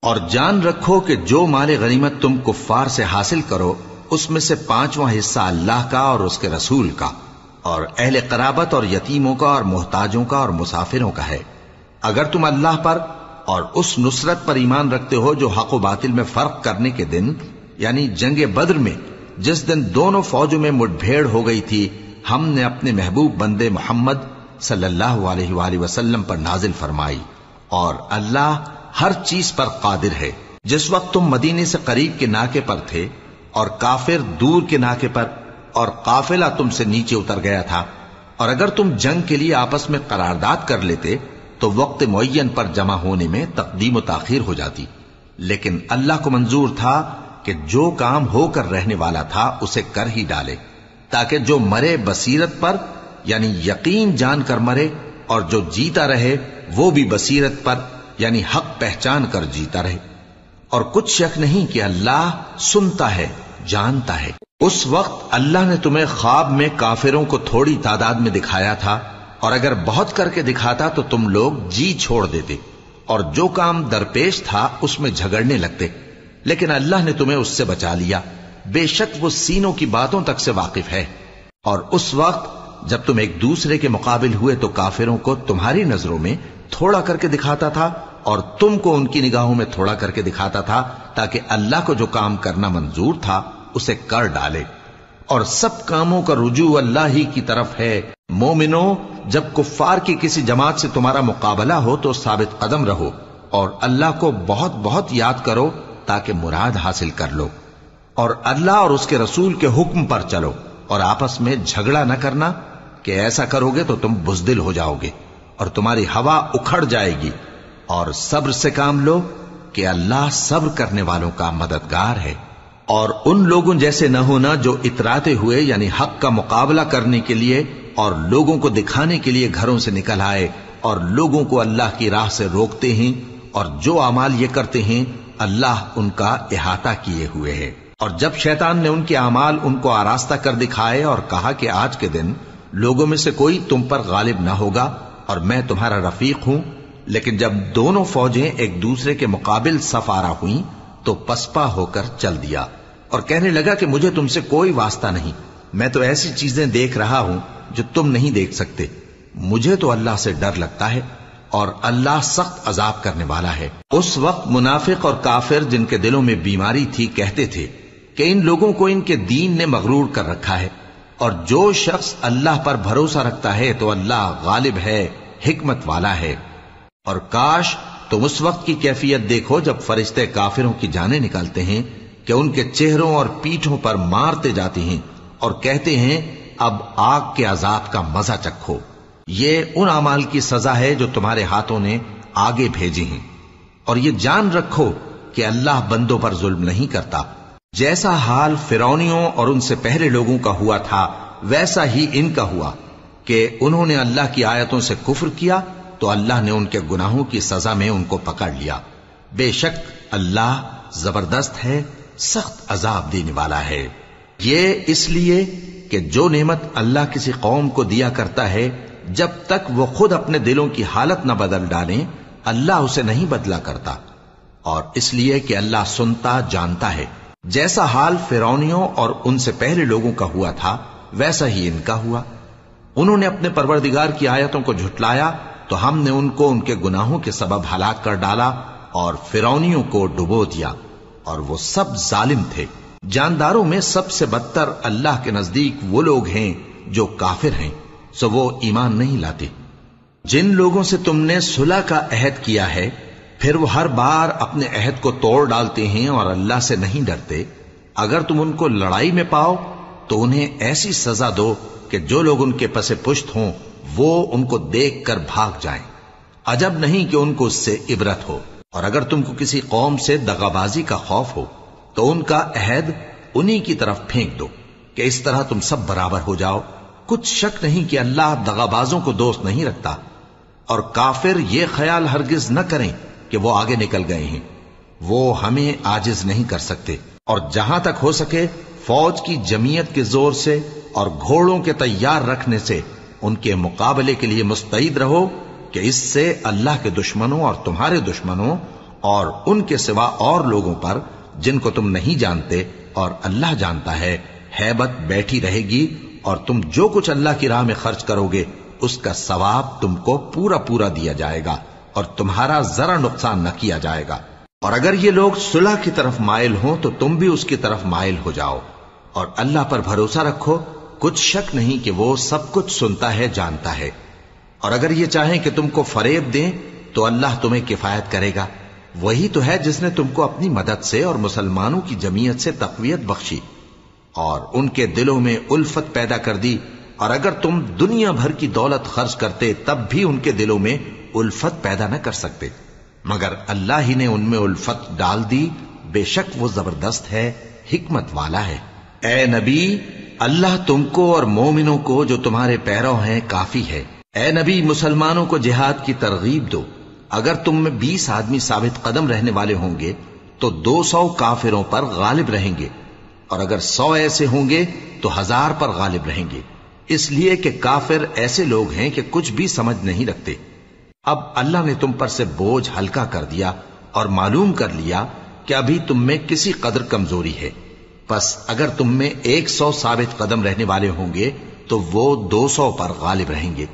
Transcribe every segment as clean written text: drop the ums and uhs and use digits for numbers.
اور جان رکھو کہ جو مال غنیمت تم کفار سے حاصل کرو اس میں سے 5واں حصہ اللہ کا اور اس کے رسول کا اور اہل قرابت اور یتیموں کا اور محتاجوں کا اور مسافروں کا ہے، اگر تم اللہ پر اور اس نصرت پر ایمان رکھتے ہو جو حق و باطل میں فرق کرنے کے دن، یعنی جنگ بدر میں جس دن دونوں فوجوں میں مٹ بھیڑ ہو گئی تھی، ہم نے اپنے محبوب بندے محمد صلی اللہ علیہ وآلہ وسلم پر نازل فرمائی، اور اللہ ہر چیز پر قادر ہے۔ جس وقت تم مدینے سے قریب کے ناکے پر تھے اور کافر دور کے ناکے پر، اور قافلہ تم سے نیچے اتر گیا تھا، اور اگر تم جنگ کے لیے آپس میں قرارداد کر لیتے تو وقت معین پر جمع ہونے میں تقدیم و تاخیر ہو جاتی، لیکن اللہ کو منظور تھا کہ جو کام ہو کر رہنے والا تھا اسے کر ہی ڈالے، تاکہ جو مرے بصیرت پر یعنی یقین جان کر مرے، اور جو جیتا رہے وہ بھی بصیرت پر یعنی حق پہچان کر جیتا رہے۔ اور کچھ شک نہیں کہ اللہ سنتا ہے، جانتا ہے۔ اس وقت اللہ نے تمہیں خواب میں کافروں کو تھوڑی تعداد میں دکھایا تھا، اور اگر بہت کر کے دکھاتا تو تم لوگ جی چھوڑ دیتے اور جو کام درپیش تھا اس میں جھگڑنے لگتے، لیکن اللہ نے تمہیں اس سے بچا لیا، بے شک وہ سینوں کی باتوں تک سے واقف ہے۔ اور اس وقت جب تم ایک دوسرے کے مقابل ہوئے تو کافروں کو تمہاری نظروں میں تھوڑا کر کے دکھاتا تھا اور تم کو ان کی نگاہوں میں تھوڑا کر کے دکھاتا تھا، تاکہ اللہ کو جو کام کرنا منظور تھا اسے کر ڈالے، اور سب کاموں کا رجوع اللہ ہی کی طرف ہے۔ مومنو، جب کفار کی کسی جماعت سے تمہارا مقابلہ ہو تو ثابت قدم رہو اور اللہ کو بہت بہت یاد کرو تاکہ مراد حاصل کر لو، اور اللہ اور اس کے رسول کے حکم پر چلو، اور آپس میں جھگڑا نہ کرنا کہ ایسا کرو گے تو تم بزدل ہو جاؤ گے اور تمہاری ہوا اکھڑ جائے گی، اور صبر سے کام لو کہ اللہ صبر کرنے والوں کا مددگار ہے۔ اور ان لوگوں جیسے نہ ہونا جو اتراتے ہوئے یعنی حق کا مقابلہ کرنے کے لیے اور لوگوں کو دکھانے کے لیے گھروں سے نکل آئے اور لوگوں کو اللہ کی راہ سے روکتے ہیں، اور جو اعمال یہ کرتے ہیں اللہ ان کا احاطہ کیے ہوئے ہے۔ اور جب شیطان نے ان کے اعمال ان کو آراستہ کر دکھائے اور کہا کہ آج کے دن لوگوں میں سے کوئی تم پر غالب نہ ہوگا اور میں تمہارا رفیق ہوں، لیکن جب دونوں فوجیں ایک دوسرے کے مقابل صف آرا ہوئیں تو پسپا ہو کر چل دیا اور کہنے لگا کہ مجھے تم سے کوئی واسطہ نہیں، میں تو ایسی چیزیں دیکھ رہا ہوں جو تم نہیں دیکھ سکتے، مجھے تو اللہ سے ڈر لگتا ہے اور اللہ سخت عذاب کرنے والا ہے۔ اس وقت منافق اور کافر جن کے دلوں میں بیماری تھی کہتے تھے کہ ان لوگوں کو ان کے دین نے مغرور کر رکھا ہے، اور جو شخص اللہ پر بھروسہ رکھتا ہے تو اللہ غالب ہے، حکمت والا ہے۔ اور کاش تم اس وقت کی کیفیت دیکھو جب فرشتے کافروں کی جانیں نکالتے ہیں کہ ان کے چہروں اور پیٹھوں پر مارتے جاتے ہیں اور کہتے ہیں اب آگ کے عذاب کا مزہ چکھو، یہ ان اعمال کی سزا ہے جو تمہارے ہاتھوں نے آگے بھیجی ہیں۔ اور یہ جان رکھو کہ اللہ بندوں پر ظلم نہیں کرتا، جیسا حال فرعونیوں اور ان سے پہلے لوگوں کا ہوا تھا ویسا ہی ان کا ہوا کہ انہوں نے اللہ کی آیتوں سے کفر کیا تو اللہ نے ان کے گناہوں کی سزا میں ان کو پکڑ لیا، بے شک اللہ زبردست ہے، سخت عذاب دینے والا ہے۔ یہ اس لیے کہ جو نعمت اللہ کسی قوم کو دیا کرتا ہے جب تک وہ خود اپنے دلوں کی حالت نہ بدل ڈالیں اللہ اسے نہیں بدلا کرتا، اور اس لیے کہ اللہ سنتا جانتا ہے۔ جیسا حال فرعونیوں اور ان سے پہلے لوگوں کا ہوا تھا ویسا ہی ان کا ہوا، انہوں نے اپنے پروردگار کی آیتوں کو جھٹلایا تو ہم نے ان کو ان کے گناہوں کے سبب ہلاک کر ڈالا اور فرعونیوں کو ڈبو دیا، اور وہ سب ظالم تھے۔ جانداروں میں سب سے بدتر اللہ کے نزدیک وہ لوگ ہیں جو کافر ہیں، سو وہ ایمان نہیں لاتے۔ جن لوگوں سے تم نے صلح کا عہد کیا ہے پھر وہ ہر بار اپنے عہد کو توڑ ڈالتے ہیں اور اللہ سے نہیں ڈرتے، اگر تم ان کو لڑائی میں پاؤ تو انہیں ایسی سزا دو کہ جو لوگ ان کے پس پشت ہوں وہ ان کو دیکھ کر بھاگ جائیں، عجب نہیں کہ ان کو اس سے عبرت ہو۔ اور اگر تم کو کسی قوم سے دغابازی کا خوف ہو تو ان کا عہد انہی کی طرف پھینک دو کہ اس طرح تم سب برابر ہو جاؤ، کچھ شک نہیں کہ اللہ دغابازوں کو دوست نہیں رکھتا۔ اور کافر یہ خیال ہرگز نہ کریں کہ وہ آگے نکل گئے ہیں، وہ ہمیں عاجز نہیں کر سکتے، اور جہاں تک ہو سکے فوج کی جمعیت کے زور سے اور گھوڑوں کے تیار رکھنے سے ان کے مقابلے کے لیے مستعد رہو کہ اس سے اللہ کے دشمنوں اور تمہارے دشمنوں اور ان کے سوا اور لوگوں پر جن کو تم نہیں جانتے اور اللہ جانتا ہے ہیبت بیٹھی رہے گی، اور تم جو کچھ اللہ کی راہ میں خرچ کرو گے اس کا ثواب تم کو پورا پورا دیا جائے گا اور تمہارا ذرا نقصان نہ کیا جائے گا۔ اور اگر یہ لوگ صلح کی طرف مائل ہوں تو تم بھی اس کی طرف مائل ہو جاؤ، اور اللہ پر بھروسہ رکھو، کچھ شک نہیں کہ وہ سب کچھ سنتا ہے، جانتا ہے۔ اور اگر یہ چاہیں کہ تم کو فریب دیں تو اللہ تمہیں کفایت کرے گا، وہی تو ہے جس نے تم کو اپنی مدد سے اور مسلمانوں کی جمعیت سے تقویت بخشی اور ان کے دلوں میں الفت پیدا کر دی، اور اگر تم دنیا بھر کی دولت خرچ کرتے تب بھی ان کے دلوں میں الفت پیدا نہ کر سکتے، مگر اللہ ہی نے ان میں الفت ڈال دی، بے شک وہ زبردست ہے، حکمت والا ہے۔ اے نبی، اللہ تم کو اور مومنوں کو جو تمہارے پیرو ہیں کافی ہے۔ اے نبی، مسلمانوں کو جہاد کی ترغیب دو۔ اگر تم میں 20 آدمی ثابت قدم رہنے والے ہوں گے تو 200 کافروں پر غالب رہیں گے، اور اگر 100 ایسے ہوں گے تو 1000 پر غالب رہیں گے، اس لیے کہ کافر ایسے لوگ ہیں کہ کچھ بھی سمجھ نہیں رکھتے۔ اب اللہ نے تم پر سے بوجھ ہلکا کر دیا اور معلوم کر لیا کہ ابھی تم میں کسی قدر کمزوری ہے، پس اگر تم میں 100 ثابت قدم رہنے والے ہوں گے تو وہ 200 پر غالب رہیں گے،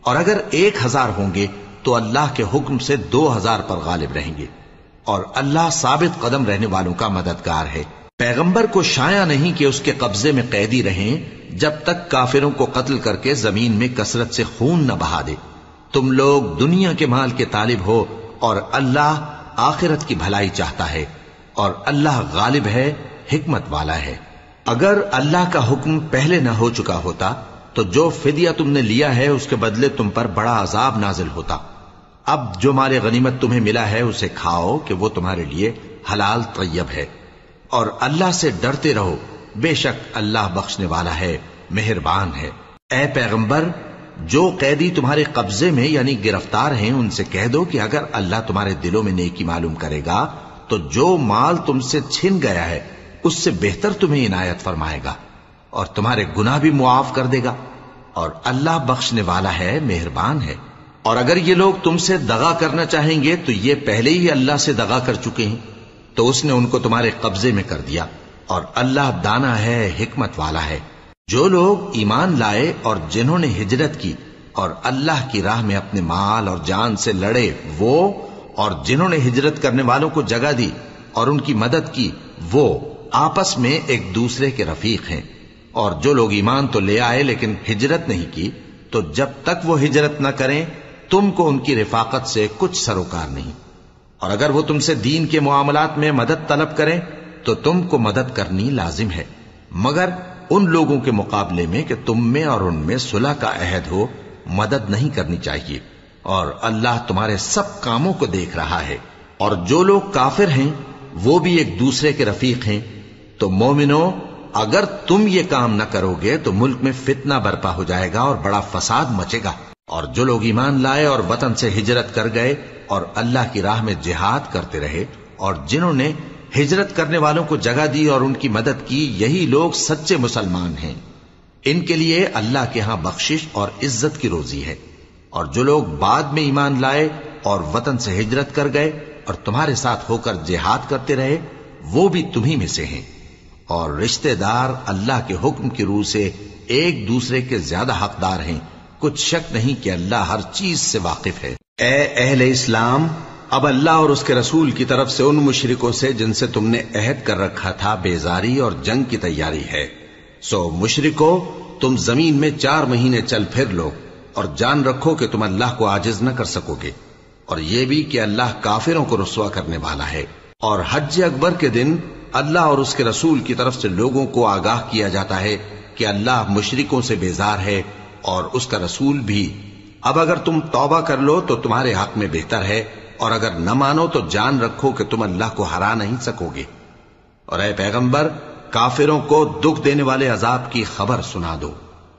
اور اگر 1000 ہوں گے تو اللہ کے حکم سے 2000 پر غالب رہیں گے، اور اللہ ثابت قدم رہنے والوں کا مددگار ہے۔ پیغمبر کو شایع نہیں کہ اس کے قبضے میں قیدی رہیں جب تک کافروں کو قتل کر کے زمین میں کثرت سے خون نہ بہا دے۔ تم لوگ دنیا کے مال کے طالب ہو اور اللہ آخرت کی بھلائی چاہتا ہے، اور اللہ غالب ہے، حکمت والا ہے۔ اگر اللہ کا حکم پہلے نہ ہو چکا ہوتا تو جو فدیہ تم نے لیا ہے اس کے بدلے تم پر بڑا عذاب نازل ہوتا۔ اب جو مال غنیمت تمہیں ملا ہے اسے کھاؤ کہ وہ تمہارے لیے حلال طیب ہے، اور اللہ سے ڈرتے رہو، بے شک اللہ بخشنے والا ہے، مہربان ہے۔ اے پیغمبر، جو قیدی تمہارے قبضے میں یعنی گرفتار ہیں ان سے کہہ دو کہ اگر اللہ تمہارے دلوں میں نیکی معلوم کرے گا تو جو مال تم سے چھن گیا ہے اس سے بہتر تمہیں عنایت فرمائے گا، اور تمہارے گناہ بھی معاف کر دے گا، اور اللہ بخشنے والا ہے، مہربان ہے۔ اور اگر یہ لوگ تم سے دغا کرنا چاہیں گے تو یہ پہلے ہی اللہ سے دغا کر چکے ہیں، تو اس نے ان کو تمہارے قبضے میں کر دیا، اور اللہ دانا ہے، حکمت والا ہے۔ جو لوگ ایمان لائے اور جنہوں نے ہجرت کی اور اللہ کی راہ میں اپنے مال اور جان سے لڑے، وہ اور جنہوں نے ہجرت کرنے والوں کو جگہ دی اور ان کی مدد کی، وہ آپس میں ایک دوسرے کے رفیق ہیں۔ اور جو لوگ ایمان تو لے آئے لیکن ہجرت نہیں کی، تو جب تک وہ ہجرت نہ کریں تم کو ان کی رفاقت سے کچھ سروکار نہیں، اور اگر وہ تم سے دین کے معاملات میں مدد طلب کریں تو تم کو مدد کرنی لازم ہے، مگر ان لوگوں کے مقابلے میں کہ تم میں اور ان میں صلح کا عہد ہو مدد نہیں کرنی چاہیے، اور اللہ تمہارے سب کاموں کو دیکھ رہا ہے۔ اور جو لوگ کافر ہیں وہ بھی ایک دوسرے کے رفیق ہیں۔ تو مومنو، اگر تم یہ کام نہ کرو گے تو ملک میں فتنہ برپا ہو جائے گا اور بڑا فساد مچے گا۔ اور جو لوگ ایمان لائے اور وطن سے ہجرت کر گئے اور اللہ کی راہ میں جہاد کرتے رہے، اور جنہوں نے ہجرت کرنے والوں کو جگہ دی اور ان کی مدد کی، یہی لوگ سچے مسلمان ہیں۔ ان کے لیے اللہ کے ہاں بخشش اور عزت کی روزی ہے۔ اور جو لوگ بعد میں ایمان لائے اور وطن سے ہجرت کر گئے اور تمہارے ساتھ ہو کر جہاد کرتے رہے، وہ بھی تمہیں میں سے ہیں۔ اور رشتہ دار اللہ کے حکم کی روح سے ایک دوسرے کے زیادہ حقدار ہیں، کچھ شک نہیں کہ اللہ ہر چیز سے واقف ہے۔ اے اہل اسلام، اب اللہ اور اس کے رسول کی طرف سے ان مشرکوں سے جن سے تم نے عہد کر رکھا تھا بیزاری اور جنگ کی تیاری ہے۔ سو مشرکو، تم زمین میں 4 مہینے چل پھر لو، اور جان رکھو کہ تم اللہ کو عاجز نہ کر سکو گے، اور یہ بھی کہ اللہ کافروں کو رسوا کرنے والا ہے۔ اور حج اکبر کے دن اللہ اور اس کے رسول کی طرف سے لوگوں کو آگاہ کیا جاتا ہے کہ اللہ مشرکوں سے بیزار ہے اور اس کا رسول بھی۔ اب اگر تم توبہ کر لو تو تمہارے حق میں بہتر ہے، اور اگر نہ مانو تو جان رکھو کہ تم اللہ کو ہرا نہیں سکو گے۔ اور اے پیغمبر، کافروں کو دکھ دینے والے عذاب کی خبر سنا دو۔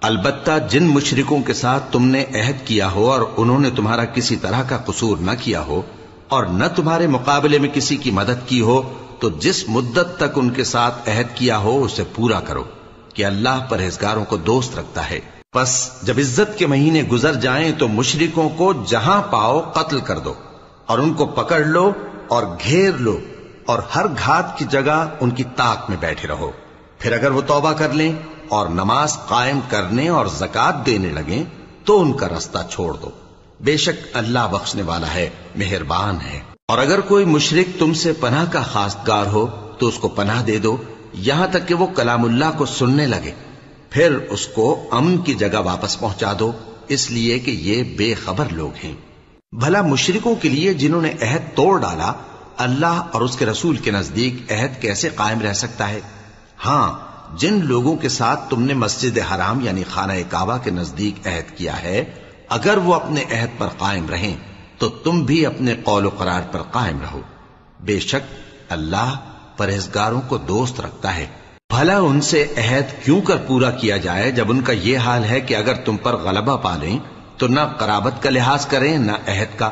البتہ جن مشرکوں کے ساتھ تم نے عہد کیا ہو اور انہوں نے تمہارا کسی طرح کا قصور نہ کیا ہو اور نہ تمہارے مقابلے میں کسی کی مدد کی ہو، تو جس مدت تک ان کے ساتھ عہد کیا ہو اسے پورا کرو، کہ اللہ پرہیزگاروں کو دوست رکھتا ہے۔ پس جب عزت کے مہینے گزر جائیں تو مشرکوں کو جہاں پاؤ قتل کر دو، اور ان کو پکڑ لو اور گھیر لو اور ہر گھات کی جگہ ان کی طاق میں بیٹھے رہو. پھر اگر وہ توبہ کر لیں اور نماز قائم کرنے اور زکات دینے لگیں تو ان کا رستہ چھوڑ دو. بے شک اللہ بخشنے والا ہے، مہربان ہے. اور اگر کوئی مشرک تم سے پناہ کا خواستگار ہو تو اس کو پناہ دے دو یہاں تک کہ وہ کلام اللہ کو سننے لگے، پھر اس کو امن کی جگہ واپس پہنچا دو، اس لیے کہ یہ بے خبر لوگ ہیں. بھلا مشرکوں کے لیے جنہوں نے عہد توڑ ڈالا اللہ اور اس کے رسول کے نزدیک عہد کیسے قائم رہ سکتا ہے؟ ہاں، جن لوگوں کے ساتھ تم نے مسجد حرام یعنی خانہ کعبہ کے نزدیک عہد کیا ہے، اگر وہ اپنے عہد پر قائم رہیں تو تم بھی اپنے قول و قرار پر قائم رہو. بے شک اللہ پرہیزگاروں کو دوست رکھتا ہے. بھلا ان سے عہد کیوں کر پورا کیا جائے جب ان کا یہ حال ہے کہ اگر تم پر غلبہ پالیں تو نہ قرابت کا لحاظ کریں نہ عہد کا.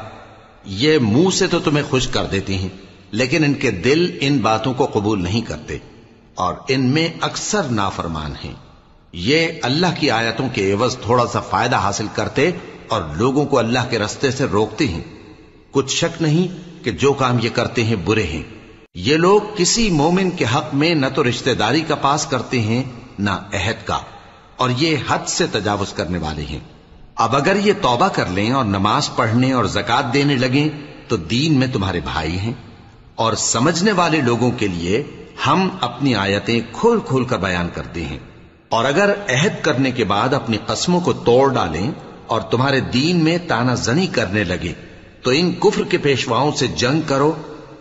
یہ منہ سے تو تمہیں خوش کر دیتی ہیں لیکن ان کے دل ان باتوں کو قبول نہیں کرتے اور ان میں اکثر نافرمان ہیں. یہ اللہ کی آیتوں کے عوض تھوڑا سا فائدہ حاصل کرتے اور لوگوں کو اللہ کے رستے سے روکتے ہیں. کچھ شک نہیں کہ جو کام یہ کرتے ہیں برے ہیں. یہ لوگ کسی مومن کے حق میں نہ تو رشتہ داری کا پاس کرتے ہیں نہ عہد کا، اور یہ حد سے تجاوز کرنے والے ہیں. اب اگر یہ توبہ کر لیں اور نماز پڑھنے اور زکات دینے لگیں تو دین میں تمہارے بھائی ہیں. اور سمجھنے والے لوگوں کے لیے ہم اپنی آیتیں کھول کھول کر بیان کرتے ہیں. اور اگر عہد کرنے کے بعد اپنی قسموں کو توڑ ڈالیں اور تمہارے دین میں تانا زنی کرنے لگے تو ان کفر کے پیشواؤں سے جنگ کرو.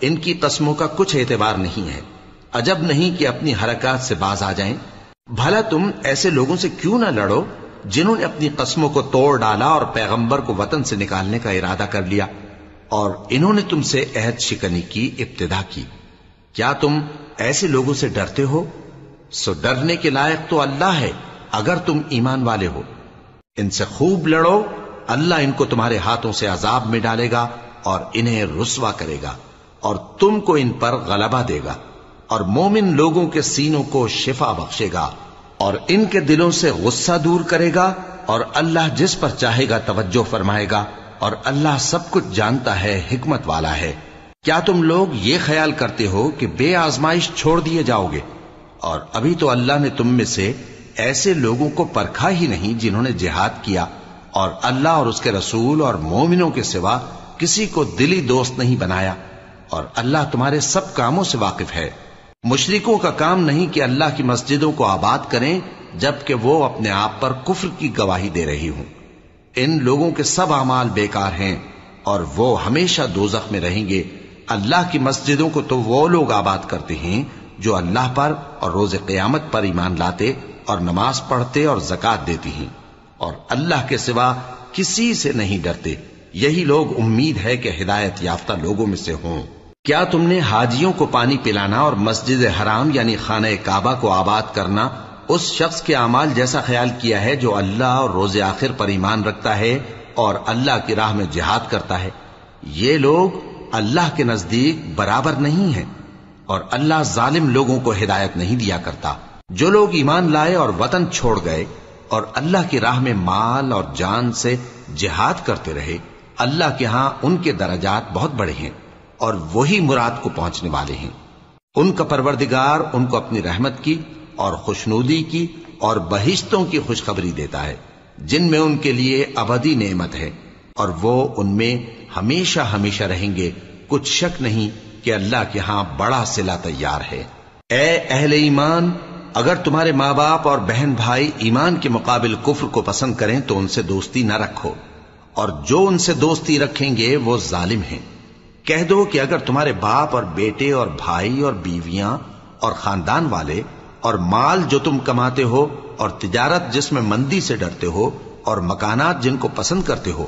ان کی قسموں کا کچھ اعتبار نہیں ہے. عجب نہیں کہ اپنی حرکات سے باز آ جائیں. بھلا تم ایسے لوگوں سے کیوں نہ لڑو جنہوں نے اپنی قسموں کو توڑ ڈالا اور پیغمبر کو وطن سے نکالنے کا ارادہ کر لیا اور انہوں نے تم سے عہد شکنی کی ابتدا کی. کیا تم ایسے لوگوں سے ڈرتے ہو؟ سو ڈرنے کے لائق تو اللہ ہے اگر تم ایمان والے ہو. ان سے خوب لڑو، اللہ ان کو تمہارے ہاتھوں سے عذاب میں ڈالے گا اور انہیں رسوا کرے گا اور تم کو ان پر غلبہ دے گا اور مومن لوگوں کے سینوں کو شفا بخشے گا اور ان کے دلوں سے غصہ دور کرے گا اور اللہ جس پر چاہے گا توجہ فرمائے گا اور اللہ سب کچھ جانتا ہے، حکمت والا ہے. کیا تم لوگ یہ خیال کرتے ہو کہ بے آزمائش چھوڑ دیے جاؤ گے؟ اور ابھی تو اللہ نے تم میں سے ایسے لوگوں کو پرکھا ہی نہیں جنہوں نے جہاد کیا اور اللہ اور اس کے رسول اور مومنوں کے سوا کسی کو دلی دوست نہیں بنایا، اور اللہ تمہارے سب کاموں سے واقف ہے. مشرکوں کا کام نہیں کہ اللہ کی مسجدوں کو آباد کریں جبکہ وہ اپنے آپ پر کفر کی گواہی دے رہی ہوں. ان لوگوں کے سب اعمال بیکار ہیں اور وہ ہمیشہ دوزخ میں رہیں گے. اللہ کی مسجدوں کو تو وہ لوگ آباد کرتے ہیں جو اللہ پر اور روز قیامت پر ایمان لاتے اور نماز پڑھتے اور زکات دیتی ہیں اور اللہ کے سوا کسی سے نہیں ڈرتے. یہی لوگ امید ہے کہ ہدایت یافتہ لوگوں میں سے ہوں. کیا تم نے حاجیوں کو پانی پلانا اور مسجد حرام یعنی خانہ کعبہ کو آباد کرنا اس شخص کے اعمال جیسا خیال کیا ہے جو اللہ اور روز آخر پر ایمان رکھتا ہے اور اللہ کی راہ میں جہاد کرتا ہے؟ یہ لوگ اللہ کے نزدیک برابر نہیں ہیں اور اللہ ظالم لوگوں کو ہدایت نہیں دیا کرتا. جو لوگ ایمان لائے اور وطن چھوڑ گئے اور اللہ کی راہ میں مال اور جان سے جہاد کرتے رہے، اللہ کے ہاں ان کے درجات بہت بڑے ہیں اور وہی مراد کو پہنچنے والے ہیں. ان کا پروردگار ان کو اپنی رحمت کی اور خوشنودی کی اور بہشتوں کی خوشخبری دیتا ہے جن میں ان کے لیے ابدی نعمت ہے اور وہ ان میں ہمیشہ ہمیشہ رہیں گے. کچھ شک نہیں کہ اللہ کے ہاں بڑا صلہ تیار ہے. اے اہل ایمان، اگر تمہارے ماں باپ اور بہن بھائی ایمان کے مقابل کفر کو پسند کریں تو ان سے دوستی نہ رکھو، اور جو ان سے دوستی رکھیں گے وہ ظالم ہیں. کہہ دو کہ اگر تمہارے باپ اور بیٹے اور بھائی اور بیویاں اور خاندان والے اور مال جو تم کماتے ہو اور تجارت جس میں مندی سے ڈرتے ہو اور مکانات جن کو پسند کرتے ہو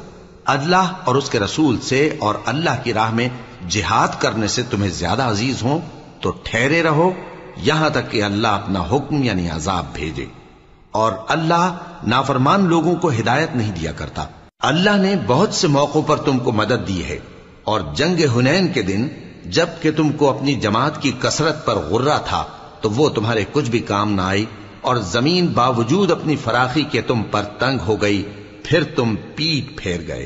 اللہ اور اس کے رسول سے اور اللہ کی راہ میں جہاد کرنے سے تمہیں زیادہ عزیز ہوں تو ٹھہرے رہو یہاں تک کہ اللہ اپنا حکم یعنی عذاب بھیجے. اور اللہ نافرمان لوگوں کو ہدایت نہیں دیا کرتا. اللہ نے بہت سے موقعوں پر تم کو مدد دی ہے، اور جنگ حنین کے دن جب کہ تم کو اپنی جماعت کی کثرت پر غرہ تھا تو وہ تمہارے کچھ بھی کام نہ آئی، اور زمین باوجود اپنی فراخی کے تم پر تنگ ہو گئی، پھر تم پیٹ پھیر گئے.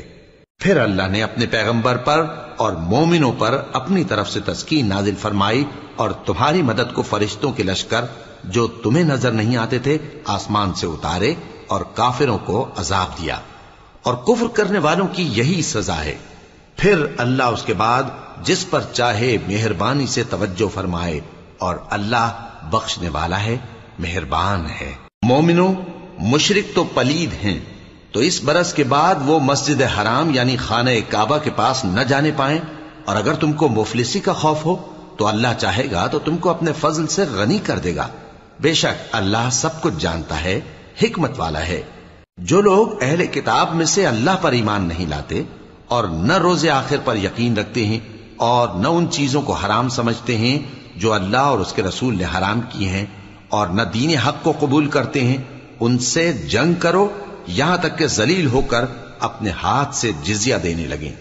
پھر اللہ نے اپنے پیغمبر پر اور مومنوں پر اپنی طرف سے تسکین نازل فرمائی اور تمہاری مدد کو فرشتوں کے لشکر جو تمہیں نظر نہیں آتے تھے آسمان سے اتارے اور کافروں کو عذاب دیا، اور کفر کرنے والوں کی یہی سزا ہے۔ پھر اللہ اس کے بعد جس پر چاہے مہربانی سے توجہ فرمائے، اور اللہ بخشنے والا ہے، مہربان ہے۔ مومنوں، مشرک تو پلید ہیں، تو اس برس کے بعد وہ مسجد حرام یعنی خانہ کعبہ کے پاس نہ جانے پائیں، اور اگر تم کو مفلسی کا خوف ہو تو اللہ چاہے گا تو تم کو اپنے فضل سے غنی کر دے گا۔ بے شک اللہ سب کچھ جانتا ہے، حکمت والا ہے۔ جو لوگ اہل کتاب میں سے اللہ پر ایمان نہیں لاتے اور نہ روز آخر پر یقین رکھتے ہیں اور نہ ان چیزوں کو حرام سمجھتے ہیں جو اللہ اور اس کے رسول نے حرام کی ہیں، اور نہ دین حق کو قبول کرتے ہیں، ان سے جنگ کرو یہاں تک کہ ذلیل ہو کر اپنے ہاتھ سے جزیہ دینے لگیں۔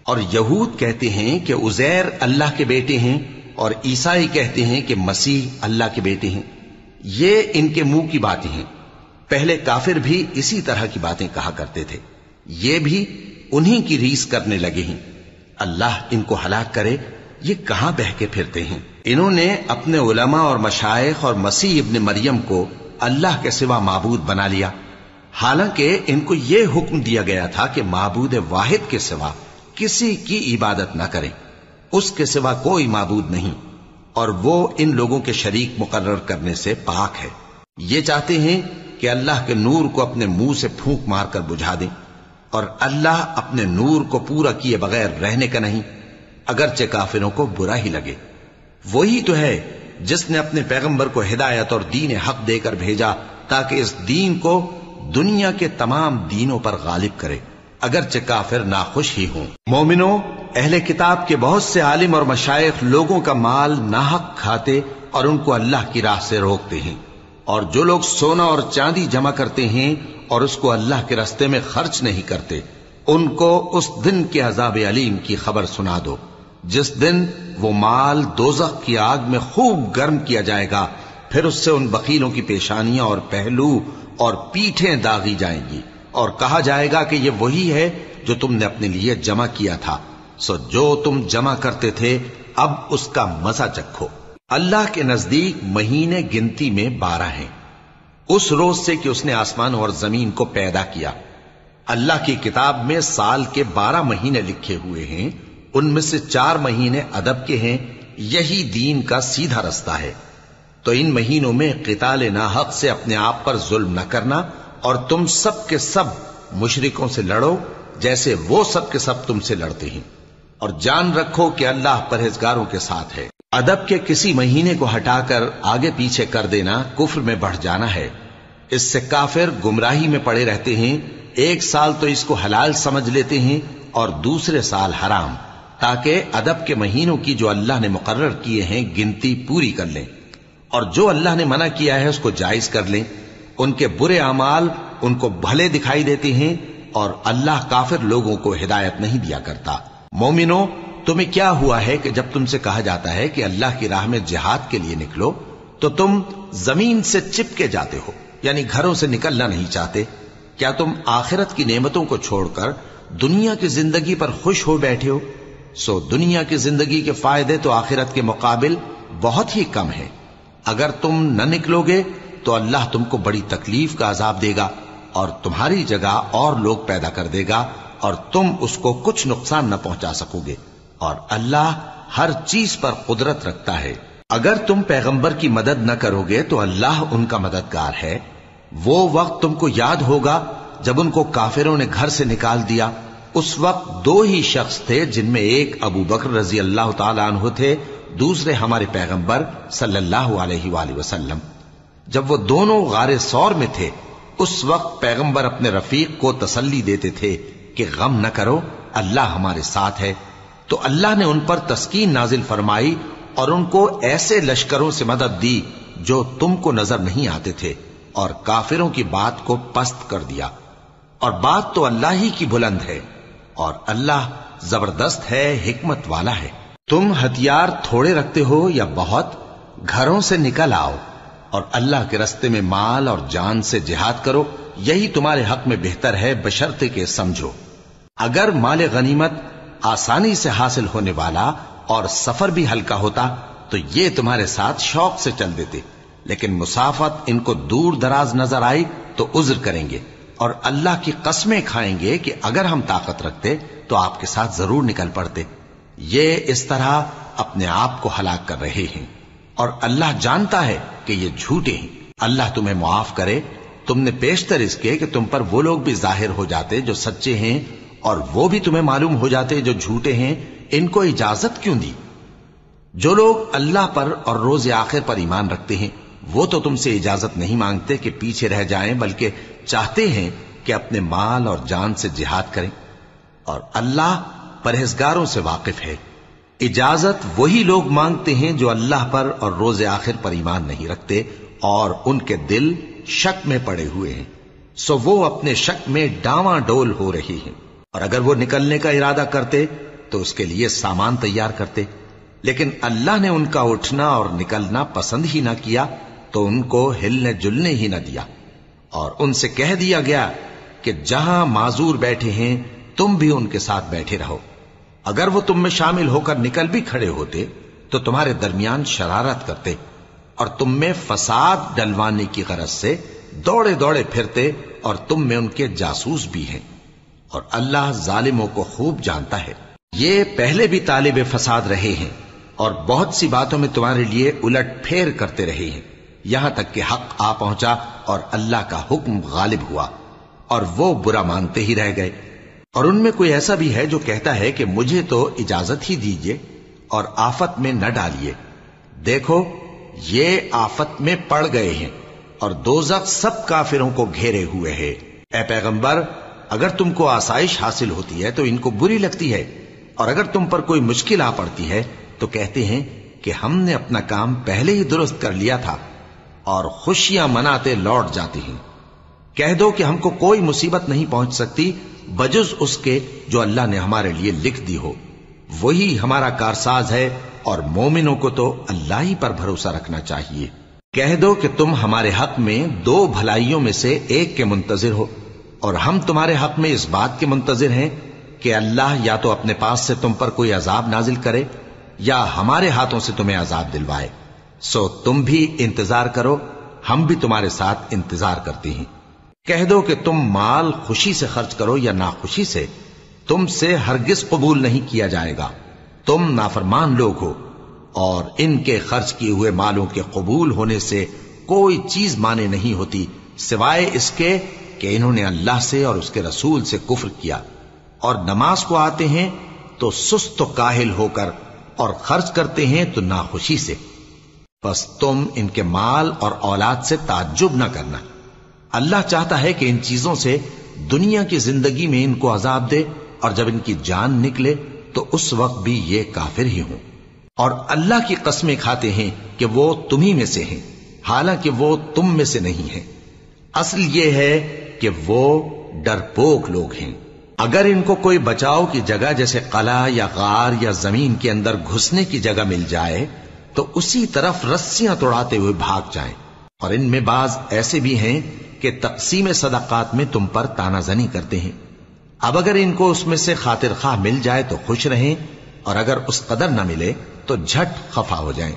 اور یہود کہتے ہیں کہ عزیر اللہ کے بیٹے ہیں، اور عیسائی کہتے ہیں کہ مسیح اللہ کے بیٹے ہیں۔ یہ ان کے منہ کی باتیں ہیں، پہلے کافر بھی اسی طرح کی باتیں کہا کرتے تھے، یہ بھی انہی کی ریس کرنے لگے ہیں۔ اللہ ان کو ہلاک کرے، یہ کہاں بہکے پھرتے ہیں۔ انہوں نے اپنے علماء اور مشائخ اور مسیح ابن مریم کو اللہ کے سوا معبود بنا لیا، حالانکہ ان کو یہ حکم دیا گیا تھا کہ معبود واحد کے سوا کسی کی عبادت نہ کریں، اس کے سوا کوئی معبود نہیں، اور وہ ان لوگوں کے شریک مقرر کرنے سے پاک ہے۔ یہ چاہتے ہیں کہ اللہ کے نور کو اپنے منہ سے پھونک مار کر بجھا دیں، اور اللہ اپنے نور کو پورا کیے بغیر رہنے کا نہیں، اگرچہ کافروں کو برا ہی لگے۔ وہی تو ہے جس نے اپنے پیغمبر کو ہدایت اور دین حق دے کر بھیجا تاکہ اس دین کو دنیا کے تمام دینوں پر غالب کرے، اگرچہ کافر ناخوش ہی ہوں۔ مومنوں، اہل کتاب کے بہت سے عالم اور مشائخ لوگوں کا مال ناحق کھاتے اور ان کو اللہ کی راہ سے روکتے ہیں، اور جو لوگ سونا اور چاندی جمع کرتے ہیں اور اس کو اللہ کے راستے میں خرچ نہیں کرتے، ان کو اس دن کے عذاب علیم کی خبر سنا دو، جس دن وہ مال دوزخ کی آگ میں خوب گرم کیا جائے گا، پھر اس سے ان بخیلوں کی پیشانیاں اور پہلو اور پیٹھیں داغی جائیں گی، اور کہا جائے گا کہ یہ وہی ہے جو تم نے اپنے لیے جمع کیا تھا، سو جو تم جمع کرتے تھے اب اس کا مزہ چکھو۔ اللہ کے نزدیک مہینے گنتی میں 12 ہیں، اس روز سے کہ اس نے آسمان اور زمین کو پیدا کیا۔ اللہ کی کتاب میں سال کے 12 مہینے لکھے ہوئے ہیں، ان میں سے 4 مہینے ادب کے ہیں، یہی دین کا سیدھا رستہ ہے۔ تو ان مہینوں میں قتال ناحق سے اپنے آپ پر ظلم نہ کرنا، اور تم سب کے سب مشرکوں سے لڑو جیسے وہ سب کے سب تم سے لڑتے ہیں، اور جان رکھو کہ اللہ پرہیزگاروں کے ساتھ ہے۔ ادب کے کسی مہینے کو ہٹا کر آگے پیچھے کر دینا کفر میں بڑھ جانا ہے، اس سے کافر گمراہی میں پڑے رہتے ہیں۔ ایک سال تو اس کو حلال سمجھ لیتے ہیں اور دوسرے سال حرام، تاکہ ادب کے مہینوں کی جو اللہ نے مقرر کیے ہیں گنتی پوری کر لیں، اور جو اللہ نے منع کیا ہے اس کو جائز کر لیں۔ ان کے برے اعمال ان کو بھلے دکھائی دیتے ہیں، اور اللہ کافر لوگوں کو ہدایت نہیں دیا کرتا۔ مومنوں، تمہیں کیا ہوا ہے کہ جب تم سے کہا جاتا ہے کہ اللہ کی راہ میں جہاد کے لیے نکلو تو تم زمین سے چپکے جاتے ہو، یعنی گھروں سے نکلنا نہیں چاہتے؟ کیا تم آخرت کی نعمتوں کو چھوڑ کر دنیا کی زندگی پر خوش ہو بیٹھے ہو؟ سو دنیا کی زندگی کے فائدے تو آخرت کے مقابل بہت ہی کم ہے۔ اگر تم نہ نکلو گے تو اللہ تم کو بڑی تکلیف کا عذاب دے گا، اور تمہاری جگہ اور لوگ پیدا کر دے گا، اور تم اس کو کچھ نقصان نہ پہنچا سکو گے، اور اللہ ہر چیز پر قدرت رکھتا ہے۔ اگر تم پیغمبر کی مدد نہ کرو گے تو اللہ ان کا مددگار ہے۔ وہ وقت تم کو یاد ہوگا جب ان کو کافروں نے گھر سے نکال دیا، اس وقت 2 ہی شخص تھے، جن میں ایک ابو بکر رضی اللہ تعالی عنہ تھے، دوسرے ہمارے پیغمبر صلی اللہ علیہ وآلہ وسلم۔ جب وہ دونوں غار ثور میں تھے، اس وقت پیغمبر اپنے رفیق کو تسلی دیتے تھے کہ غم نہ کرو، اللہ ہمارے ساتھ ہے۔ تو اللہ نے ان پر تسکین نازل فرمائی اور ان کو ایسے لشکروں سے مدد دی جو تم کو نظر نہیں آتے تھے، اور کافروں کی بات کو پست کر دیا۔ اور بات تو اللہ ہی کی بلند ہے، اور اللہ زبردست ہے، حکمت والا ہے۔ تم ہتھیار تھوڑے رکھتے ہو یا بہت، گھروں سے نکل آؤ اور اللہ کے راستے میں مال اور جان سے جہاد کرو، یہی تمہارے حق میں بہتر ہے، بشرطے کہ سمجھو۔ اگر مال غنیمت آسانی سے حاصل ہونے والا اور سفر بھی ہلکا ہوتا تو یہ تمہارے ساتھ شوق سے چل دیتے، لیکن مسافت ان کو دور دراز نظر آئی تو عذر کریں گے اور اللہ کی قسمیں کھائیں گے کہ اگر ہم طاقت رکھتے تو آپ کے ساتھ ضرور نکل پڑتے۔ یہ اس طرح اپنے آپ کو ہلاک کر رہے ہیں، اور اللہ جانتا ہے کہ یہ جھوٹے ہیں۔ اللہ تمہیں معاف کرے، تم نے پیشتر اس کے کہ تم پر وہ لوگ بھی ظاہر ہو جاتے جو سچے ہیں، اور وہ بھی تمہیں معلوم ہو جاتے جو جھوٹے ہیں۔ ان کو اجازت کیوں دی؟ جو لوگ اللہ پر اور روز آخر پر ایمان رکھتے ہیں وہ تو تم سے اجازت نہیں مانگتے کہ پیچھے رہ جائیں، بلکہ چاہتے ہیں کہ اپنے مال اور جان سے جہاد کریں، اور اللہ پرہیزگاروں سے واقف ہے۔ اجازت وہی لوگ مانگتے ہیں جو اللہ پر اور روز آخر پر ایمان نہیں رکھتے اور ان کے دل شک میں پڑے ہوئے ہیں، سو وہ اپنے شک میں ڈاواں ڈول ہو رہی ہیں۔ اور اگر وہ نکلنے کا ارادہ کرتے تو اس کے لیے سامان تیار کرتے، لیکن اللہ نے ان کا اٹھنا اور نکلنا پسند ہی نہ کیا تو ان کو ہلنے جلنے ہی نہ دیا، اور ان سے کہہ دیا گیا کہ جہاں معذور بیٹھے ہیں تم بھی ان کے ساتھ بیٹھے رہو۔ اگر وہ تم میں شامل ہو کر نکل بھی کھڑے ہوتے تو تمہارے درمیان شرارت کرتے اور تم میں فساد ڈلوانے کی غرض سے دوڑے دوڑے پھرتے، اور تم میں ان کے جاسوس بھی ہیں، اور اللہ ظالموں کو خوب جانتا ہے۔ یہ پہلے بھی طالب فساد رہے ہیں اور بہت سی باتوں میں تمہارے لیے الٹ پھیر کرتے رہے ہیں، یہاں تک کہ حق آ پہنچا اور اللہ کا حکم غالب ہوا، اور وہ برا مانتے ہی رہ گئے۔ اور ان میں کوئی ایسا بھی ہے جو کہتا ہے کہ مجھے تو اجازت ہی دیجئے اور آفت میں نہ ڈالیے۔ دیکھو یہ آفت میں پڑ گئے ہیں اور دوزخ سب کافروں کو گھیرے ہوئے ہے۔ اے پیغمبر، اگر تم کو آسائش حاصل ہوتی ہے تو ان کو بری لگتی ہے، اور اگر تم پر کوئی مشکل آ پڑتی ہے تو کہتے ہیں کہ ہم نے اپنا کام پہلے ہی درست کر لیا تھا، اور خوشیاں مناتے لوٹ جاتے ہیں۔ کہہ دو کہ ہم کو کوئی مصیبت نہیں پہنچ سکتی بجز اس کے جو اللہ نے ہمارے لیے لکھ دی ہو، وہی ہمارا کارساز ہے، اور مومنوں کو تو اللہ ہی پر بھروسہ رکھنا چاہیے۔ کہہ دو کہ تم ہمارے حق میں دو بھلائیوں میں سے ایک کے منتظر ہو، اور ہم تمہارے حق میں اس بات کے منتظر ہیں کہ اللہ یا تو اپنے پاس سے تم پر کوئی عذاب نازل کرے یا ہمارے ہاتھوں سے تمہیں عذاب دلوائے، سو تم بھی انتظار کرو، ہم بھی تمہارے ساتھ انتظار کرتے ہیں۔ کہہ دو کہ تم مال خوشی سے خرچ کرو یا ناخوشی سے، تم سے ہرگز قبول نہیں کیا جائے گا، تم نافرمان لوگ ہو، اور ان کے خرچ کیے ہوئے مالوں کے قبول ہونے سے کوئی چیز مانے نہیں ہوتی سوائے اس کے کہ انہوں نے اللہ سے اور اس کے رسول سے کفر کیا، اور نماز کو آتے ہیں تو سست و کاہل ہو کر، اور خرچ کرتے ہیں تو ناخوشی سے۔ بس تم ان کے مال اور اولاد سے تعجب نہ کرنا، اللہ چاہتا ہے کہ ان چیزوں سے دنیا کی زندگی میں ان کو عذاب دے، اور جب ان کی جان نکلے تو اس وقت بھی یہ کافر ہی ہوں، اور اللہ کی قسمیں کھاتے ہیں کہ وہ تمہیں میں سے ہیں، حالانکہ وہ تم میں سے نہیں ہیں۔ اصل یہ ہے کہ وہ ڈرپوک لوگ ہیں۔ اگر ان کو کوئی بچاؤ کی جگہ جیسے قلعہ یا غار یا زمین کے اندر گھسنے کی جگہ مل جائے تو اسی طرف رسیاں توڑاتے ہوئے بھاگ جائیں، اور ان میں بعض ایسے بھی ہیں کہ تقسیم صدقات میں تم پر تانا زنی کرتے ہیں۔ اب اگر ان کو اس میں سے خاطر خواہ مل جائے تو خوش رہیں، اور اگر اس قدر نہ ملے تو جھٹ خفا ہو جائیں۔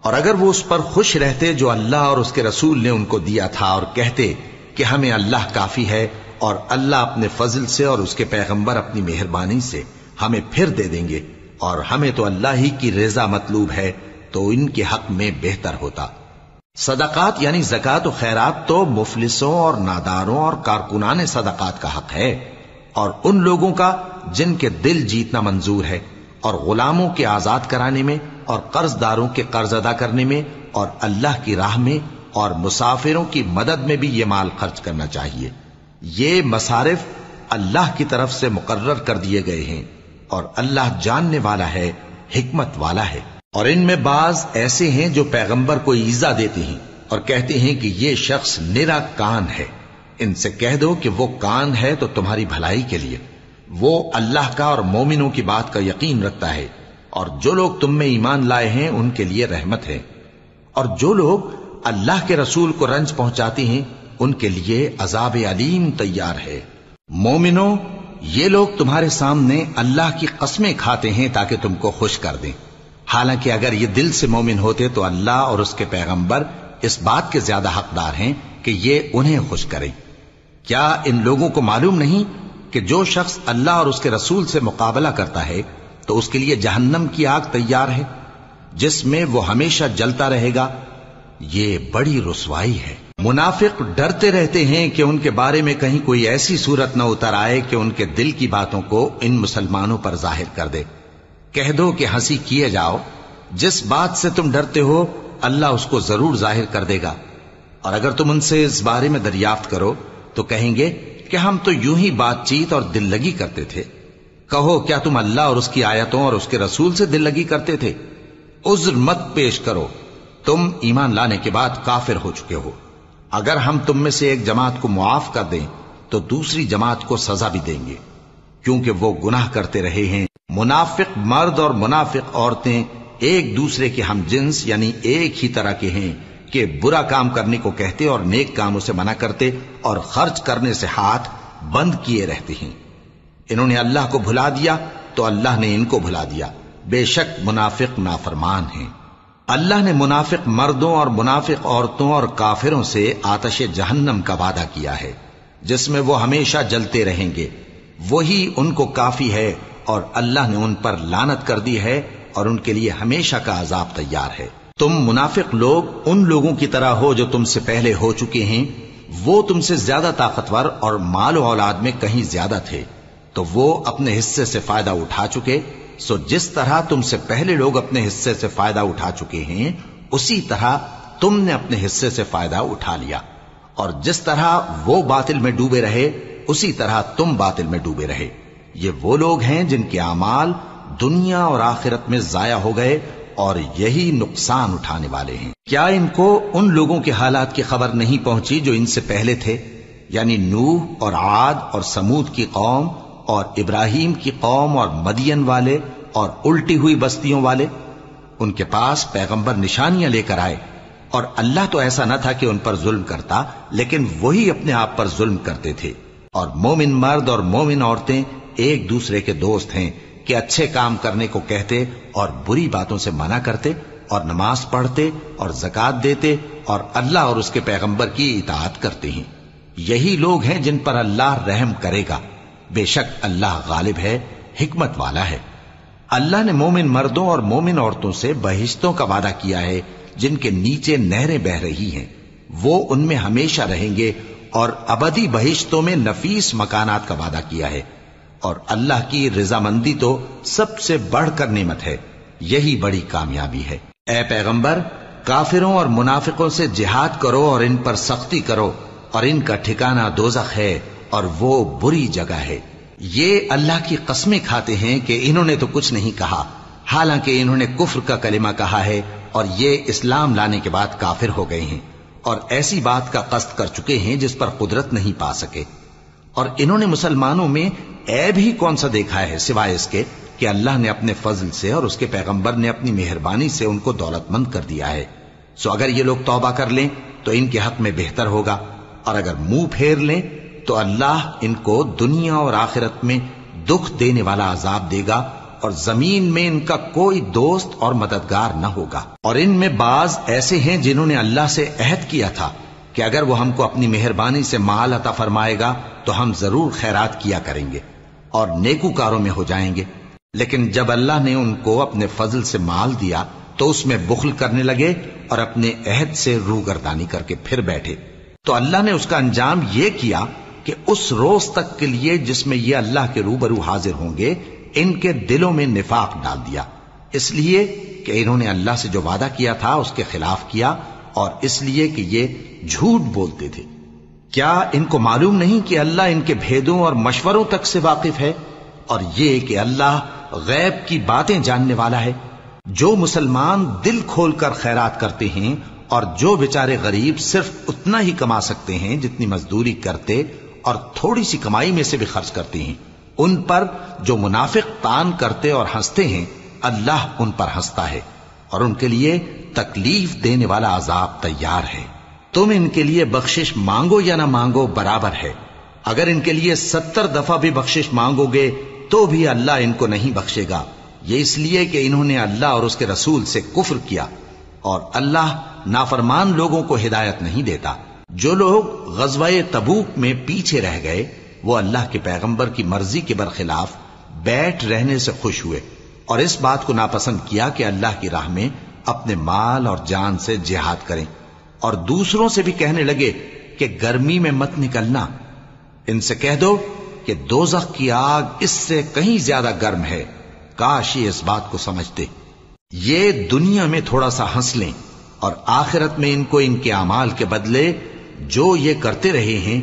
اور اگر وہ اس پر خوش رہتے جو اللہ اور اس کے رسول نے ان کو دیا تھا، اور کہتے کہ ہمیں اللہ کافی ہے، اور اللہ اپنے فضل سے اور اس کے پیغمبر اپنی مہربانی سے ہمیں پھر دے دیں گے، اور ہمیں تو اللہ ہی کی رضا مطلوب ہے، تو ان کے حق میں بہتر ہوتا۔ صدقات یعنی زکوٰۃ و خیرات تو مفلسوں اور ناداروں اور کارکنان صدقات کا حق ہے، اور ان لوگوں کا جن کے دل جیتنا منظور ہے، اور غلاموں کے آزاد کرانے میں، اور قرض داروں کے قرض ادا کرنے میں، اور اللہ کی راہ میں، اور مسافروں کی مدد میں بھی یہ مال خرچ کرنا چاہیے۔ یہ مصارف اللہ کی طرف سے مقرر کر دیے گئے ہیں، اور اللہ جاننے والا ہے، حکمت والا ہے۔ اور ان میں بعض ایسے ہیں جو پیغمبر کو ایذا دیتے ہیں اور کہتے ہیں کہ یہ شخص نرا کان ہے۔ ان سے کہہ دو کہ وہ کان ہے تو تمہاری بھلائی کے لیے، وہ اللہ کا اور مومنوں کی بات کا یقین رکھتا ہے، اور جو لوگ تم میں ایمان لائے ہیں ان کے لیے رحمت ہے، اور جو لوگ اللہ کے رسول کو رنج پہنچاتے ہیں ان کے لیے عذاب علیم تیار ہے۔ مومنوں، یہ لوگ تمہارے سامنے اللہ کی قسمیں کھاتے ہیں تاکہ تم کو خوش کر دیں، حالانکہ اگر یہ دل سے مومن ہوتے تو اللہ اور اس کے پیغمبر اس بات کے زیادہ حقدار ہیں کہ یہ انہیں خوش کریں۔ کیا ان لوگوں کو معلوم نہیں کہ جو شخص اللہ اور اس کے رسول سے مقابلہ کرتا ہے تو اس کے لیے جہنم کی آگ تیار ہے جس میں وہ ہمیشہ جلتا رہے گا؟ یہ بڑی رسوائی ہے۔ منافق ڈرتے رہتے ہیں کہ ان کے بارے میں کہیں کوئی ایسی صورت نہ اتر آئے کہ ان کے دل کی باتوں کو ان مسلمانوں پر ظاہر کر دے۔ کہہ دو کہ ہنسی کیے جاؤ، جس بات سے تم ڈرتے ہو اللہ اس کو ضرور ظاہر کر دے گا، اور اگر تم ان سے اس بارے میں دریافت کرو تو کہیں گے کہ ہم تو یوں ہی بات چیت اور دل لگی کرتے تھے۔ کہو کیا تم اللہ اور اس کی آیتوں اور اس کے رسول سے دل لگی کرتے تھے؟ عذر مت پیش کرو، تم ایمان لانے کے بعد کافر ہو چکے ہو۔ اگر ہم تم میں سے ایک جماعت کو معاف کر دیں تو دوسری جماعت کو سزا بھی دیں گے، کیونکہ وہ گناہ کرتے رہے ہیں۔ منافق مرد اور منافق عورتیں ایک دوسرے کے ہم جنس یعنی ایک ہی طرح کے ہیں کہ برا کام کرنے کو کہتے اور نیک کاموں سے منع کرتے اور خرچ کرنے سے ہاتھ بند کیے رہتے ہیں۔ انہوں نے اللہ کو بھلا دیا تو اللہ نے ان کو بھلا دیا، بے شک منافق نافرمان ہیں۔ اللہ نے منافق مردوں اور منافق عورتوں اور کافروں سے آتش جہنم کا وعدہ کیا ہے جس میں وہ ہمیشہ جلتے رہیں گے، وہی ان کو کافی ہے، اور اللہ نے ان پر لعنت کر دی ہے اور ان کے لیے ہمیشہ کا عذاب تیار ہے۔ تم منافق لوگ ان لوگوں کی طرح ہو جو تم سے پہلے ہو چکے ہیں، وہ تم سے زیادہ طاقتور اور مال و اولاد میں کہیں زیادہ تھے تو وہ اپنے حصے سے فائدہ اٹھا چکے، سو جس طرح تم سے پہلے لوگ اپنے حصے سے فائدہ اٹھا چکے ہیں اسی طرح تم نے اپنے حصے سے فائدہ اٹھا لیا، اور جس طرح وہ باطل میں ڈوبے رہے اسی طرح تم باطل میں ڈوبے رہے۔ یہ وہ لوگ ہیں جن کے اعمال دنیا اور آخرت میں ضائع ہو گئے اور یہی نقصان اٹھانے والے ہیں۔ کیا ان کو ان لوگوں کے حالات کی خبر نہیں پہنچی جو ان سے پہلے تھے، یعنی نوح اور عاد اور سمود کی قوم اور ابراہیم کی قوم اور مدین والے اور الٹی ہوئی بستیوں والے؟ ان کے پاس پیغمبر نشانیاں لے کر آئے، اور اللہ تو ایسا نہ تھا کہ ان پر ظلم کرتا، لیکن وہی اپنے آپ پر ظلم کرتے تھے۔ اور مومن مرد اور مومن عورتیں ایک دوسرے کے دوست ہیں کہ اچھے کام کرنے کو کہتے اور بری باتوں سے منع کرتے اور نماز پڑھتے اور زکوٰۃ دیتے اور اللہ اور اس کے پیغمبر کی اطاعت کرتے ہیں۔ یہی لوگ ہیں جن پر اللہ رحم کرے گا، بے شک اللہ غالب ہے، حکمت والا ہے۔ اللہ نے مومن مردوں اور مومن عورتوں سے بہشتوں کا وعدہ کیا ہے جن کے نیچے نہریں بہ رہی ہیں، وہ ان میں ہمیشہ رہیں گے، اور ابدی بہشتوں میں نفیس مکانات کا وعدہ کیا ہے۔ اور اللہ کی رضامندی تو سب سے بڑھ کر نعمت ہے، یہی بڑی کامیابی ہے۔ اے پیغمبر، کافروں اور منافقوں سے جہاد کرو اور ان پر سختی کرو، اور ان کا ٹھکانہ دوزخ ہے اور وہ بری جگہ ہے۔ یہ اللہ کی قسمیں کھاتے ہیں کہ انہوں نے تو کچھ نہیں کہا، حالانکہ انہوں نے کفر کا کلمہ کہا ہے اور یہ اسلام لانے کے بعد کافر ہو گئے ہیں، اور ایسی بات کا قصد کر چکے ہیں جس پر قدرت نہیں پا سکے۔ اور انہوں نے مسلمانوں میں عیب ہی کون سا دیکھا ہے سوائے اس کے کہ اللہ نے اپنے فضل سے اور اس کے پیغمبر نے اپنی مہربانی سے ان کو دولت مند کر دیا ہے۔ سو اگر یہ لوگ توبہ کر لیں تو ان کے حق میں بہتر ہوگا، اور اگر منہ پھیر لیں تو اللہ ان کو دنیا اور آخرت میں دکھ دینے والا عذاب دے گا، اور زمین میں ان کا کوئی دوست اور مددگار نہ ہوگا۔ اور ان میں بعض ایسے ہیں جنہوں نے اللہ سے عہد کیا تھا کہ اگر وہ ہم کو اپنی مہربانی سے مال عطا فرمائے گا تو ہم ضرور خیرات کیا کریں گے اور نیکوکاروں میں ہو جائیں گے، لیکن جب اللہ نے ان کو اپنے فضل سے مال دیا تو اس میں بخل کرنے لگے اور اپنے عہد سے روگردانی کر کے پھر بیٹھے۔ تو اللہ نے اس کا انجام یہ کیا کہ اس روز تک کے لیے جس میں یہ اللہ کے روبرو حاضر ہوں گے ان کے دلوں میں نفاق ڈال دیا، اس لیے کہ انہوں نے اللہ سے جو وعدہ کیا تھا اس کے خلاف کیا، اور اس لیے کہ یہ جھوٹ بولتے تھے۔ کیا ان کو معلوم نہیں کہ اللہ ان کے بھیدوں اور مشوروں تک سے واقف ہے، اور یہ کہ اللہ غیب کی باتیں جاننے والا ہے؟ جو مسلمان دل کھول کر خیرات کرتے ہیں اور جو بیچارے غریب صرف اتنا ہی کما سکتے ہیں جتنی مزدوری کرتے اور تھوڑی سی کمائی میں سے بھی خرچ کرتے ہیں، ان پر جو منافق تان کرتے اور ہنستے ہیں اللہ ان پر ہنستا ہے، اور ان کے لیے تکلیف دینے والا عذاب تیار ہے۔ تم ان کے لیے بخشش مانگو یا نہ مانگو برابر ہے، اگر ان کے لیے 70 دفعہ بھی بخشش مانگو گے تو بھی اللہ ان کو نہیں بخشے گا، یہ اس لیے کہ انہوں نے اللہ اور اس کے رسول سے کفر کیا، اور اللہ نافرمان لوگوں کو ہدایت نہیں دیتا۔ جو لوگ غزوہ تبوک میں پیچھے رہ گئے وہ اللہ کے پیغمبر کی مرضی کے برخلاف بیٹھ رہنے سے خوش ہوئے اور اس بات کو ناپسند کیا کہ اللہ کی راہ میں اپنے مال اور جان سے جہاد کریں، اور دوسروں سے بھی کہنے لگے کہ گرمی میں مت نکلنا، ان سے کہہ دو کہ دوزخ کی آگ اس سے کہیں زیادہ گرم ہے، کاش یہ اس بات کو سمجھتے۔ یہ دنیا میں تھوڑا سا ہنس لیں اور آخرت میں ان کو ان کے اعمال کے بدلے جو یہ کرتے رہے ہیں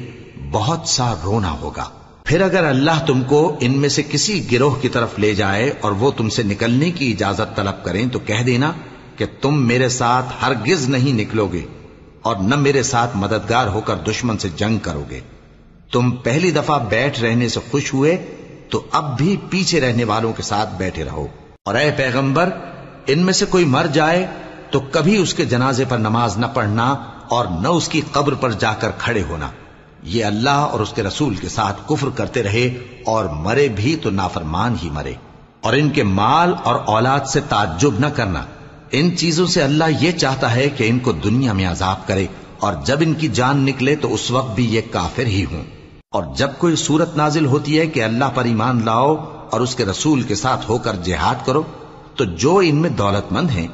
بہت سا رونا ہوگا۔ پھر اگر اللہ تم کو ان میں سے کسی گروہ کی طرف لے جائے اور وہ تم سے نکلنے کی اجازت طلب کریں تو کہہ دینا کہ تم میرے ساتھ ہرگز نہیں نکلو گے اور نہ میرے ساتھ مددگار ہو کر دشمن سے جنگ کرو گے۔ تم پہلی دفعہ بیٹھ رہنے سے خوش ہوئے تو اب بھی پیچھے رہنے والوں کے ساتھ بیٹھے رہو، اور اے پیغمبر ان میں سے کوئی مر جائے تو کبھی اس کے جنازے پر نماز نہ پڑھنا اور نہ اس کی قبر پر جا کر کھڑے ہونا، یہ اللہ اور اس کے رسول کے ساتھ کفر کرتے رہے اور مرے بھی تو نافرمان ہی مرے۔ اور ان کے مال اور اولاد سے تعجب نہ کرنا، ان چیزوں سے اللہ یہ چاہتا ہے کہ ان کو دنیا میں عذاب کرے اور جب ان کی جان نکلے تو اس وقت بھی یہ کافر ہی ہوں۔ اور جب کوئی صورت نازل ہوتی ہے کہ اللہ پر ایمان لاؤ اور اس کے رسول کے ساتھ ہو کر جہاد کرو تو جو ان میں دولت مند ہیں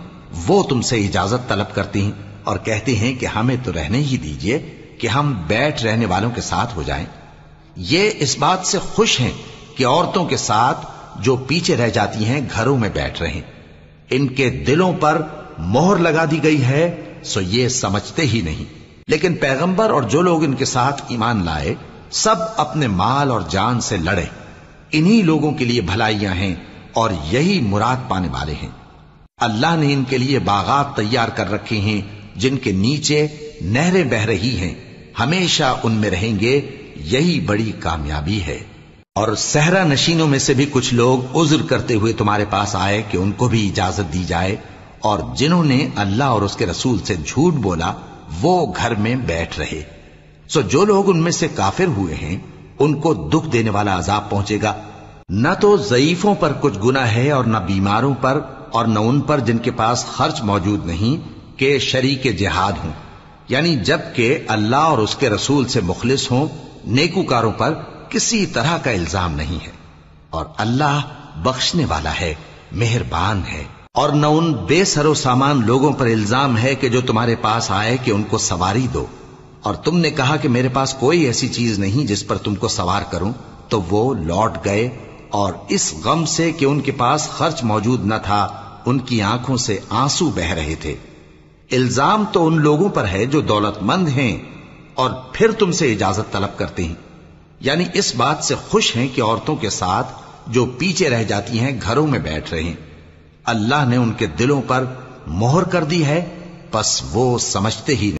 وہ تم سے اجازت طلب کرتی ہیں اور کہتے ہیں کہ ہمیں تو رہنے ہی دیجئے کہ ہم بیٹھ رہنے والوں کے ساتھ ہو جائیں۔ یہ اس بات سے خوش ہیں کہ عورتوں کے ساتھ جو پیچھے رہ جاتی ہیں گھروں میں بیٹھ رہیں، ان کے دلوں پر مہر لگا دی گئی ہے سو یہ سمجھتے ہی نہیں۔ لیکن پیغمبر اور جو لوگ ان کے ساتھ ایمان لائے سب اپنے مال اور جان سے لڑے، انہی لوگوں کے لیے بھلائیاں ہیں اور یہی مراد پانے والے ہیں۔ اللہ نے ان کے لیے باغات تیار کر رکھے ہیں جن کے نیچے نہریں بہ رہی ہیں، ہمیشہ ان میں رہیں گے، یہی بڑی کامیابی ہے۔ اور صحرا نشینوں میں سے بھی کچھ لوگ عذر کرتے ہوئے تمہارے پاس آئے کہ ان کو بھی اجازت دی جائے، اور جنہوں نے اللہ اور اس کے رسول سے جھوٹ بولا وہ گھر میں بیٹھ رہے۔ سو جو لوگ ان میں سے کافر ہوئے ہیں ان کو دکھ دینے والا عذاب پہنچے گا، نہ تو ضعیفوں پر کچھ گناہ ہے اور نہ بیماروں پر اور نہ ان پر جن کے پاس خرچ موجود نہیں کہ شریک جہاد ہوں، یعنی جب کہ اللہ اور اس کے رسول سے مخلص ہوں، نیکوکاروں پر کسی طرح کا الزام نہیں ہے، اور اللہ بخشنے والا ہے، مہربان ہے۔ اور نہ ان بے سر و سامان لوگوں پر الزام ہے کہ جو تمہارے پاس آئے کہ ان کو سواری دو، اور تم نے کہا کہ میرے پاس کوئی ایسی چیز نہیں جس پر تم کو سوار کروں، تو وہ لوٹ گئے، اور اس غم سے کہ ان کے پاس خرچ موجود نہ تھا ان کی آنکھوں سے آنسو بہ رہے تھے۔ الزام تو ان لوگوں پر ہے جو دولت مند ہیں اور پھر تم سے اجازت طلب کرتے ہیں، یعنی اس بات سے خوش ہیں کہ عورتوں کے ساتھ جو پیچھے رہ جاتی ہیں گھروں میں بیٹھ رہے ہیں۔ اللہ نے ان کے دلوں پر مہر کر دی ہے، پس وہ سمجھتے ہی نہیں۔